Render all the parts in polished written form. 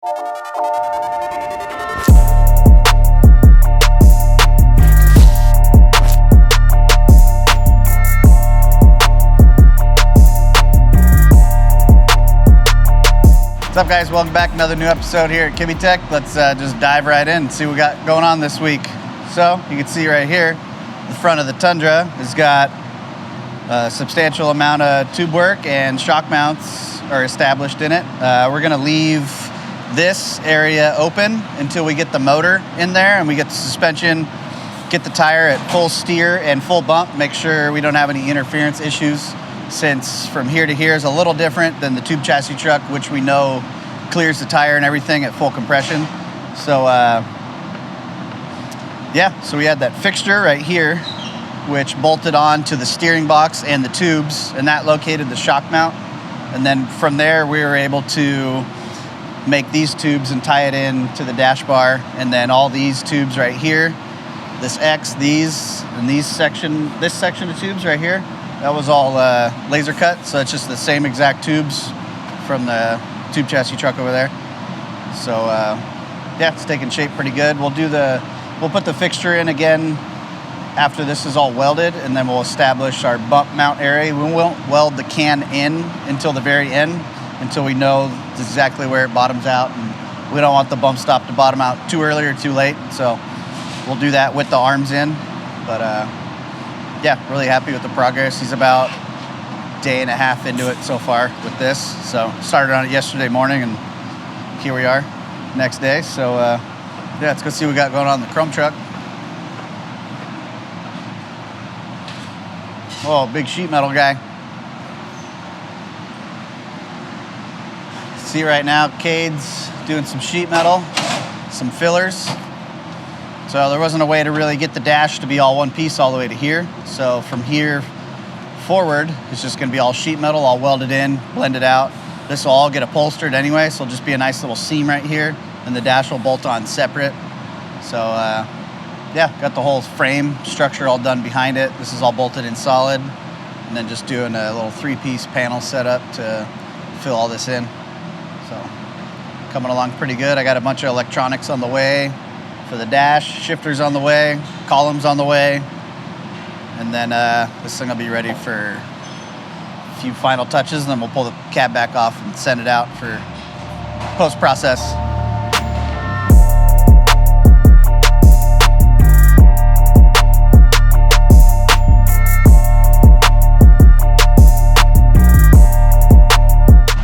What's up, guys? Welcome back. Another new episode here at Kibbetech. Let's just dive right in and see what we got going on this week. So you can see right here, the front of the Tundra has got a substantial amount of tube work and shock mounts are established in it. We're going to leave this area open until we get the motor in there and we get the suspension, get the tire at full steer and full bump, make sure we don't have any interference issues, since from here to here is a little different than the tube chassis truck, which we know clears the tire and everything at full compression. So yeah, so we had that fixture right here, which bolted on to the steering box and the tubes, and that located the shock mount. And then from there, we were able to make these tubes and tie it in to the dash bar. And then all these tubes right here, this X, these, and this section of tubes right here, that was all laser cut, so it's just the same exact tubes from the tube chassis truck over there. So yeah, it's taking shape pretty good. We'll put the fixture in again after this is all welded, and then we'll establish our bump mount area. We won't weld the can in until the very end, until we know exactly where it bottoms out, and we don't want the bump stop to bottom out too early or too late. So we'll do that with the arms in, but yeah, really happy with the progress. He's about a day and a half into it so far with this. So started on it yesterday morning, and here we are next day. So yeah, let's go see what we got going on in the chrome truck. Oh, big sheet metal guy. See right now, Cade's doing some sheet metal, some fillers. So there wasn't a way to really get the dash to be all one piece all the way to here. So from here forward, it's just gonna be all sheet metal, all welded in, blended out. This will all get upholstered anyway, so it'll just be a nice little seam right here, and the dash will bolt on separate. So yeah, got the whole frame structure all done behind it. This is all bolted in solid, and then just doing a little 3-piece panel setup to fill all this in. So coming along pretty good. I got a bunch of electronics on the way for the dash, shifters on the way, columns on the way, and then this thing will be ready for a few final touches, and then we'll pull the cab back off and send it out for post-process.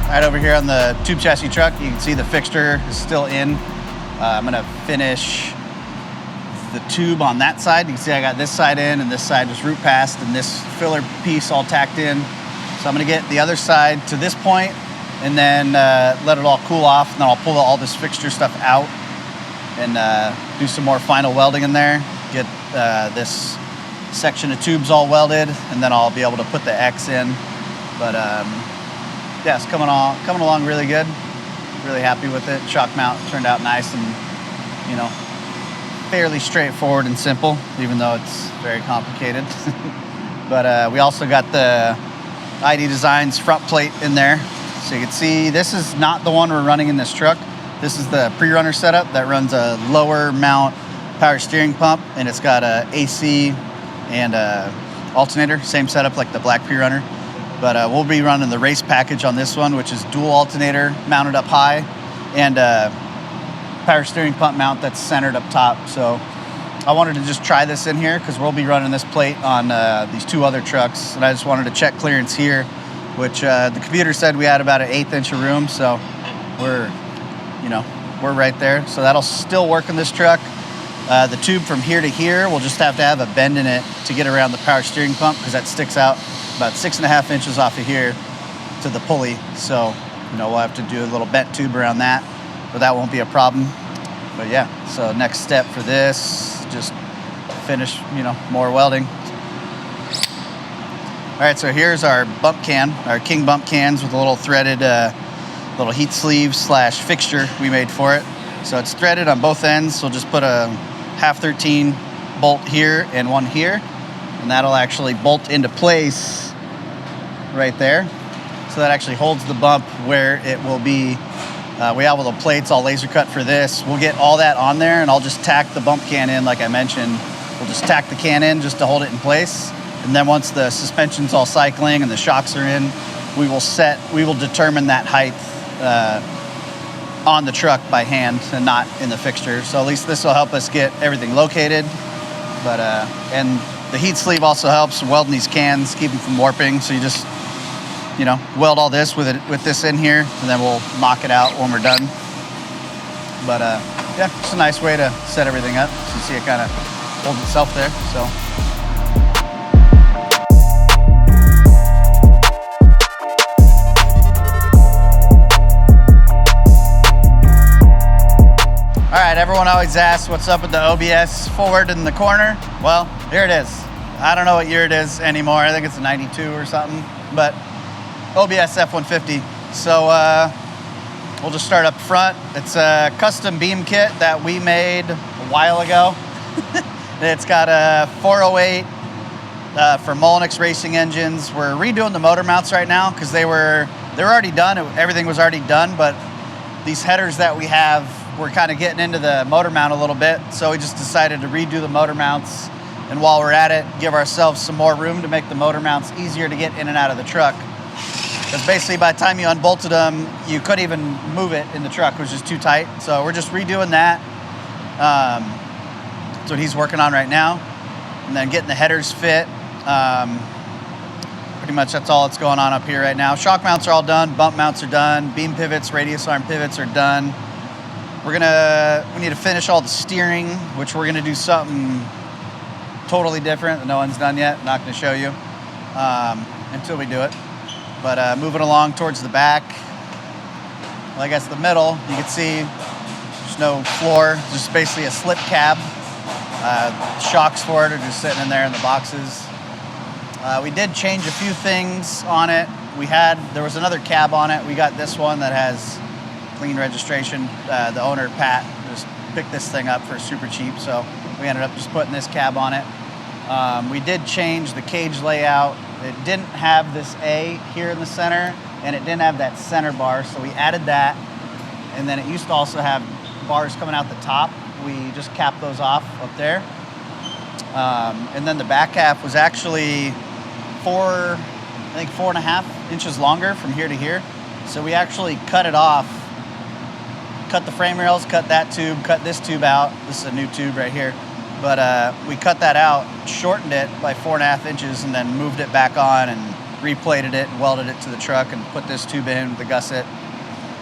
Right over here on the tube chassis truck, you can see the fixture is still in. I'm gonna finish the tube on that side. You can see I got this side in, and this side just root passed, and this filler piece all tacked in. So I'm gonna get the other side to this point, and then let it all cool off, and then I'll pull all this fixture stuff out and do some more final welding in there, get this section of tubes all welded, and then I'll be able to put the X in. But yeah, it's coming along really good. Really happy with it. Shock mount turned out nice and, you know, fairly straightforward and simple, even though it's very complicated. But we also got the ID Designs front plate in there. So you can see this is not the one we're running in this truck. This is the PreRunner setup that runs a lower mount power steering pump, and it's got a AC and a alternator, same setup like the black PreRunner. But we'll be running the race package on this one, which is dual alternator mounted up high and power steering pump mount that's centered up top. So I wanted to just try this in here because we'll be running this plate on these two other trucks. And I just wanted to check clearance here, which the computer said we had about an 1/8 inch of room. So we're right there. So that'll still work in this truck. The tube from here to here, we'll just have to have a bend in it to get around the power steering pump because that sticks out about 6.5 inches off of here to the pulley. So, we'll have to do a little bent tube around that, but that won't be a problem. But yeah, so next step for this, just finish, more welding. All right, so here's our bump can, our King bump cans with a little threaded little heat sleeve / fixture we made for it. So it's threaded on both ends. So we'll just put a 1/2-13 bolt here and one here, and that'll actually bolt into place right there. So that actually holds the bump where it will be We have all the plates all laser cut for this. We'll get all that on there, and I'll just tack the bump can in like I mentioned. We'll just tack the can in just to hold it in place. And then once the suspension's all cycling and the shocks are in, we will determine that height on the truck by hand and not in the fixture. So at least this will help us get everything located. But and the heat sleeve also helps welding these cans, keep them from warping. So you just, you know, weld all this with this in here, and then we'll knock it out when we're done. But yeah, it's a nice way to set everything up. So you see it kind of holds itself there. So. All right, everyone always asks what's up with the OBS forward in the corner. Well, here it is. I don't know what year it is anymore. I think it's a 92 or something, but OBS F-150. So we'll just start up front. It's a custom beam kit that we made a while ago. It's got a 408 for Mullenix racing engines. We're redoing the motor mounts right now because they were already done. Everything was already done, but these headers that we have, we're kind of getting into the motor mount a little bit. So we just decided to redo the motor mounts. And while we're at it, give ourselves some more room to make the motor mounts easier to get in and out of the truck. Because basically by the time you unbolted them, you couldn't even move it in the truck. It was just too tight. So we're just redoing that. That's what he's working on right now. And then getting the headers fit. Pretty much that's all that's going on up here right now. Shock mounts are all done. Bump mounts are done. Beam pivots, radius arm pivots are done. We need to finish all the steering, which we're gonna do something totally different that no one's done yet. Not gonna show you until we do it. But moving along towards the back, well, I guess the middle, you can see there's no floor, just basically a slip cab. Shocks for it are just sitting in there in the boxes. We did change a few things on it. There was another cab on it. We got this one that has clean registration. The owner, Pat, just picked this thing up for super cheap, so we ended up just putting this cab on it. We did change the cage layout. It didn't have this A here in the center, and it didn't have that center bar, so we added that. And then it used to also have bars coming out the top. We just capped those off up there. And then the back half was actually 4.5 inches longer from here to here. So we actually cut it off, cut the frame rails, cut that tube, cut this tube out. This is a new tube right here. But we cut that out, shortened it by 4.5 inches, and then moved it back on and replated it and welded it to the truck and put this tube in with the gusset.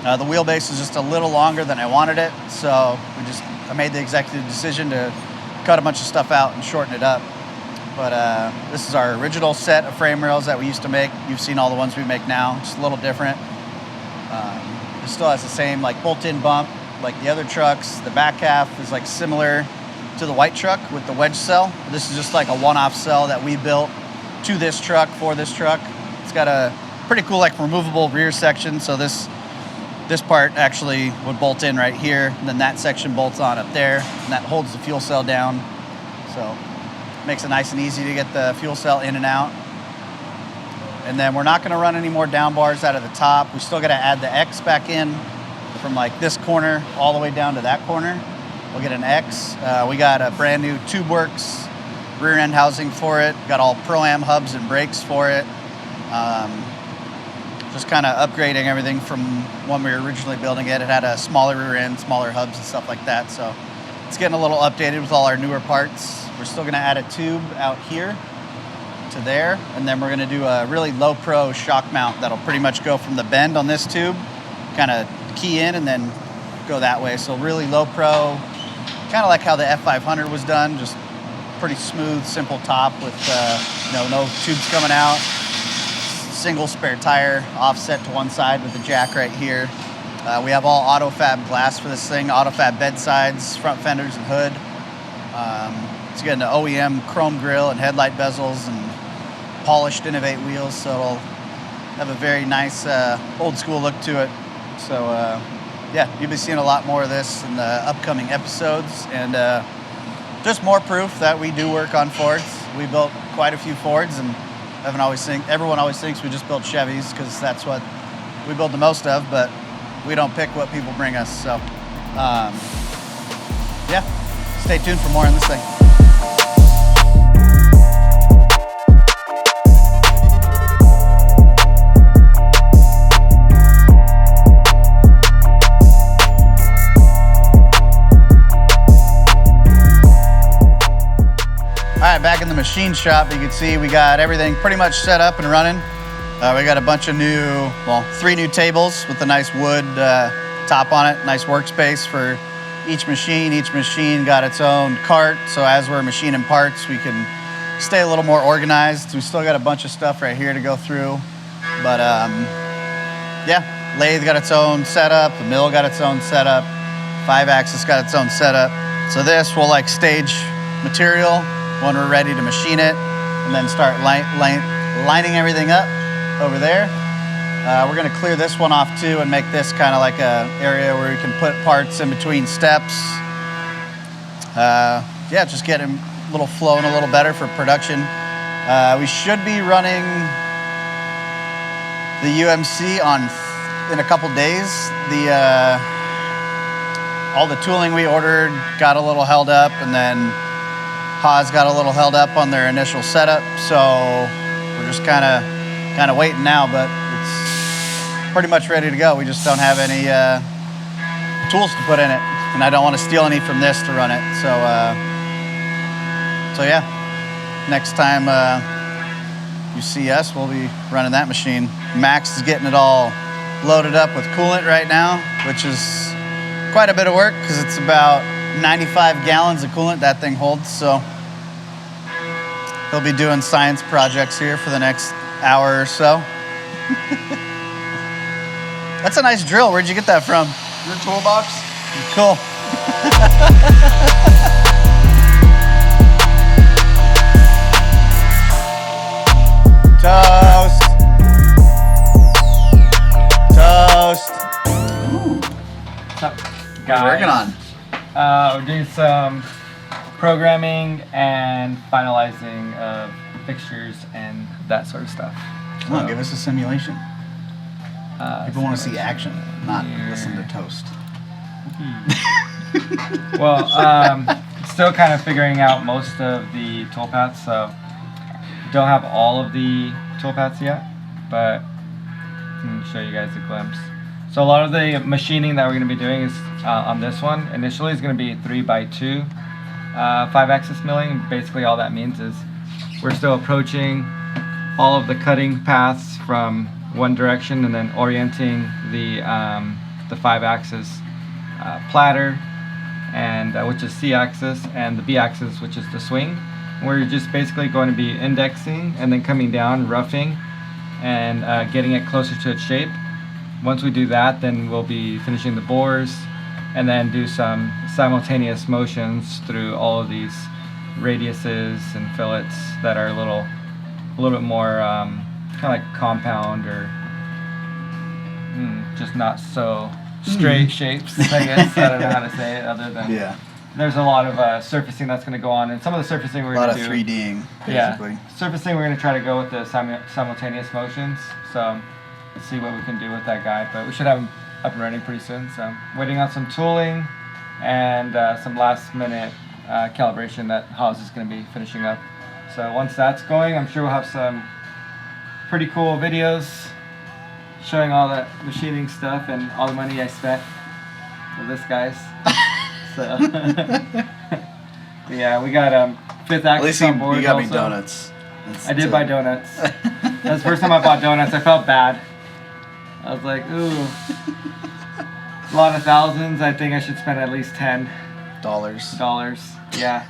The wheelbase is just a little longer than I wanted it, so I made the executive decision to cut a bunch of stuff out and shorten it up. But this is our original set of frame rails that we used to make. You've seen all the ones we make now, just a little different. It still has the same like bolt-in bump like the other trucks. The back half is like similar to the white truck with the wedge cell. This is just like a one-off cell that we built to this truck for this truck. It's got a pretty cool like removable rear section. So this part actually would bolt in right here, and then that section bolts on up there, and that holds the fuel cell down. So makes it nice and easy to get the fuel cell in and out. And then we're not gonna run any more down bars out of the top. We still gotta add the X back in from like this corner all the way down to that corner. We'll get an X. We got a brand new TubeWorks rear end housing for it. Got all Pro-Am hubs and brakes for it. Just kind of upgrading everything from when we were originally building it. It had a smaller rear end, smaller hubs and stuff like that. So it's getting a little updated with all our newer parts. We're still gonna add a tube out here to there. And then we're gonna do a really low pro shock mount that'll pretty much go from the bend on this tube, kind of key in and then go that way. So really low pro, kind of like how the F-500 was done, just pretty smooth, simple top with no tubes coming out. Single spare tire offset to one side with the jack right here. We have all auto fab glass for this thing, auto fab bed sides, front fenders and hood. It's got an OEM chrome grille and headlight bezels and polished Innovate wheels, so it'll have a very nice old school look to it. So yeah, you'll be seeing a lot more of this in the upcoming episodes, and just more proof that we do work on Fords. We built quite a few Fords, and everyone always thinks we just built Chevys because that's what we build the most of, but We don't pick what people bring us. So, yeah, stay tuned for more on this thing. All right, back in the machine shop, you can see we got everything pretty much set up and running. We got a bunch of new, 3 new tables with a nice wood top on it, nice workspace for each machine. Each machine got its own cart, so as we're machining parts, we can stay a little more organized. We still got a bunch of stuff right here to go through, but yeah, lathe got its own setup, the mill got its own setup, 5-axis got its own setup. So this will like stage material when we're ready to machine it, and then start lining everything up over there. We're gonna clear this one off too and make this kind of like a area where we can put parts in between steps. Yeah, just get them a little flowing a little better for production. We should be running the UMC in a couple days. All the tooling we ordered got a little held up, and then Haas got a little held up on their initial setup, so we're just kind of waiting now, but it's pretty much ready to go. We just don't have any tools to put in it, and I don't want to steal any from this to run it. So yeah, next time you see us, we'll be running that machine. Max is getting it all loaded up with coolant right now, which is quite a bit of work because it's about 95 gallons of coolant that thing holds. So he'll be doing science projects here for the next hour or so. That's a nice drill. Where'd you get that from? Your toolbox? Cool. Toast. Toast. Ooh. What's up, guys? What are you working on? We're doing some programming and finalizing of fixtures and that sort of stuff. Come on, give us a simulation. People want to see action, not listen to toast. Well, still kind of figuring out most of the toolpaths, so don't have all of the toolpaths yet, but I can show you guys a glimpse. So a lot of the machining that we're going to be doing is on this one. Initially is going to be 3x2 5-axis milling. Basically all that means is we're still approaching all of the cutting paths from one direction and then orienting the 5-axis platter, and which is C-axis, and the B-axis, which is the swing. We're just basically going to be indexing and then coming down, roughing, and getting it closer to its shape. Once we do that, then we'll be finishing the bores and then do some simultaneous motions through all of these radiuses and fillets that are a little bit more kind of like compound or just not so straight shapes, I guess. I don't know how to say it other than there's a lot of surfacing that's going to go on, and some of the surfacing we're going to do. A lot of 3D'ing, basically. Yeah, surfacing we're going to try to go with the simultaneous motions. So let's see what we can do with that guy, but we should have him up and running pretty soon. So waiting on some tooling and some last minute calibration that Haas is going to be finishing up. So once that's going, I'm sure we'll have some pretty cool videos showing all that machining stuff and all the money I spent for this, guys. So yeah, we got 5th axis on board. You got also. me donuts. I did buy donuts. That's the first time I bought donuts. I felt bad. I was like, ooh, a lot of thousands. I think I should spend at least $10. Yeah.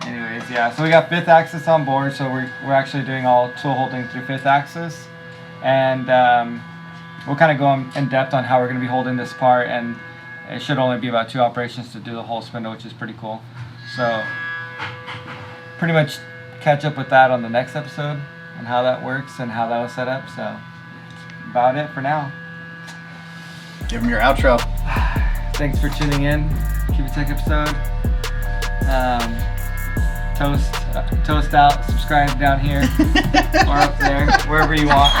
Anyways, yeah. So we got 5th axis on board. So we're actually doing all tool holding through 5th axis, and we'll kind of go in depth on how we're going to be holding this part, and it should only be about 2 operations to do the whole spindle, which is pretty cool. So pretty much catch up with that on the next episode on how that works and how that was set up. So that's about it for now. Give them your outro. Thanks for tuning in. Kibbetech episode. Toast out. Subscribe down here or up there, wherever you want.